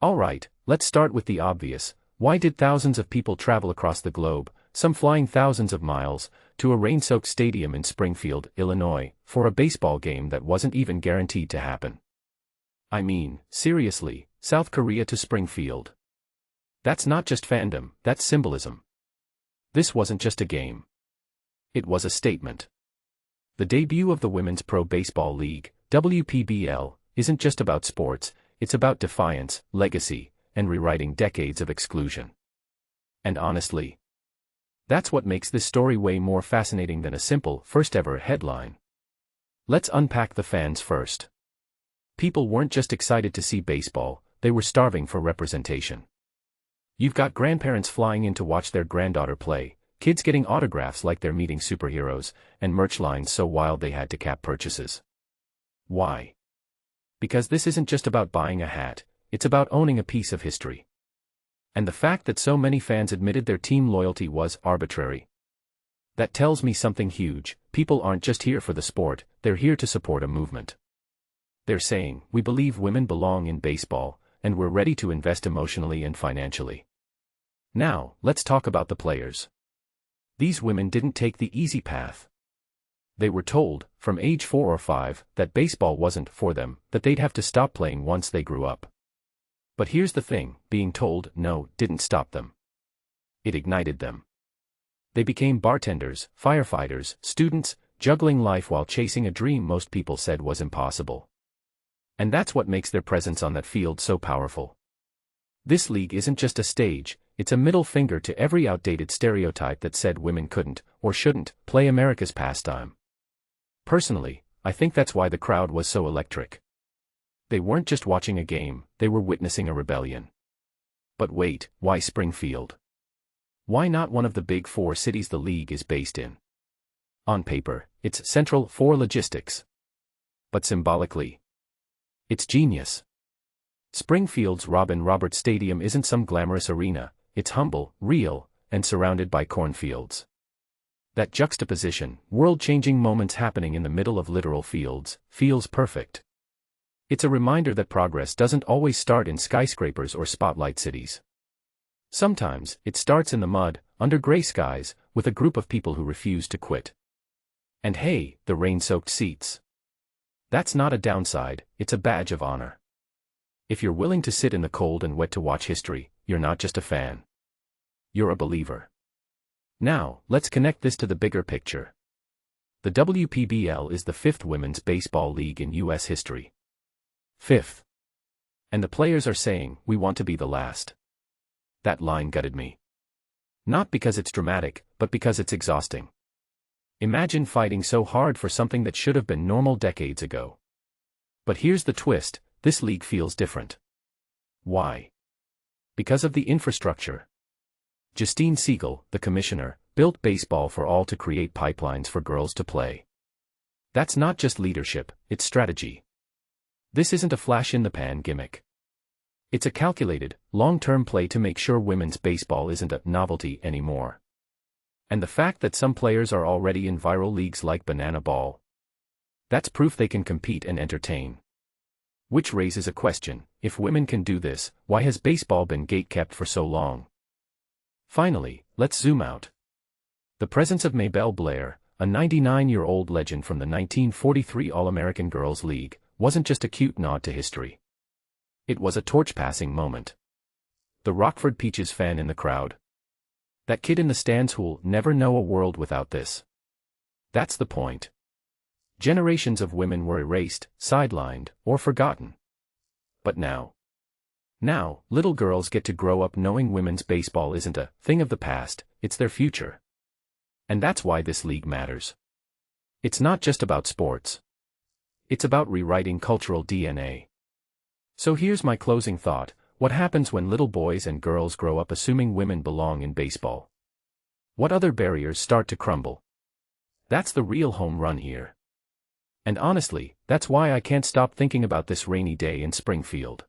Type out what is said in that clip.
Alright, let's start with the obvious. Why did thousands of people travel across the globe, some flying thousands of miles, to a rain-soaked stadium in Springfield, Illinois, for a baseball game that wasn't even guaranteed to happen? I mean, seriously, South Korea to Springfield. That's not just fandom, that's symbolism. This wasn't just a game. It was a statement. The debut of the Women's Pro Baseball League, WPBL, isn't just about sports, it's about defiance, legacy, and rewriting decades of exclusion. And honestly, that's what makes this story way more fascinating than a simple, first-ever headline. Let's unpack the fans first. People weren't just excited to see baseball, they were starving for representation. You've got grandparents flying in to watch their granddaughter play, kids getting autographs like they're meeting superheroes, and merch lines so wild they had to cap purchases. Why? Because this isn't just about buying a hat, it's about owning a piece of history. And the fact that so many fans admitted their team loyalty was arbitrary. That tells me something huge. People aren't just here for the sport, they're here to support a movement. They're saying, we believe women belong in baseball, and we're ready to invest emotionally and financially. Now, let's talk about the players. These women didn't take the easy path. They were told, from age 4 or 5, that baseball wasn't for them, that they'd have to stop playing once they grew up. But here's the thing, being told no didn't stop them. It ignited them. They became bartenders, firefighters, students, juggling life while chasing a dream most people said was impossible. And that's what makes their presence on that field so powerful. This league isn't just a stage, it's a middle finger to every outdated stereotype that said women couldn't, or shouldn't, play America's pastime. Personally, I think that's why the crowd was so electric. They weren't just watching a game, they were witnessing a rebellion. But wait, why Springfield? Why not one of the big 4 cities the league is based in? On paper, it's central for logistics. But symbolically, it's genius. Springfield's Robin Roberts Stadium isn't some glamorous arena, it's humble, real, and surrounded by cornfields. That juxtaposition, world-changing moments happening in the middle of literal fields, feels perfect. It's a reminder that progress doesn't always start in skyscrapers or spotlight cities. Sometimes, it starts in the mud, under gray skies, with a group of people who refuse to quit. And hey, the rain-soaked seats. That's not a downside, it's a badge of honor. If you're willing to sit in the cold and wet to watch history, you're not just a fan. You're a believer. Now, let's connect this to the bigger picture. The WPBL is the 5th women's baseball league in U.S. history. 5th. And the players are saying, we want to be the last. That line gutted me. Not because it's dramatic, but because it's exhausting. Imagine fighting so hard for something that should have been normal decades ago. But here's the twist, this league feels different. Why? Because of the infrastructure. Justine Siegel, the commissioner, built baseball for all to create pipelines for girls to play. That's not just leadership, it's strategy. This isn't a flash-in-the-pan gimmick. It's a calculated, long-term play to make sure women's baseball isn't a novelty anymore. And the fact that some players are already in viral leagues like Banana Ball. That's proof they can compete and entertain. Which raises a question, if women can do this, why has baseball been gatekept for so long? Finally, let's zoom out. The presence of Maybelle Blair, a 99-year-old legend from the 1943 All-American Girls League, wasn't just a cute nod to history. It was a torch-passing moment. The Rockford Peaches fan in the crowd. That kid in the stands who'll never know a world without this. That's the point. Generations of women were erased, sidelined, or forgotten. But now, little girls get to grow up knowing women's baseball isn't a thing of the past, it's their future. And that's why this league matters. It's not just about sports. It's about rewriting cultural DNA. So here's my closing thought, what happens when little boys and girls grow up assuming women belong in baseball? What other barriers start to crumble? That's the real home run here. And honestly, that's why I can't stop thinking about this rainy day in Springfield.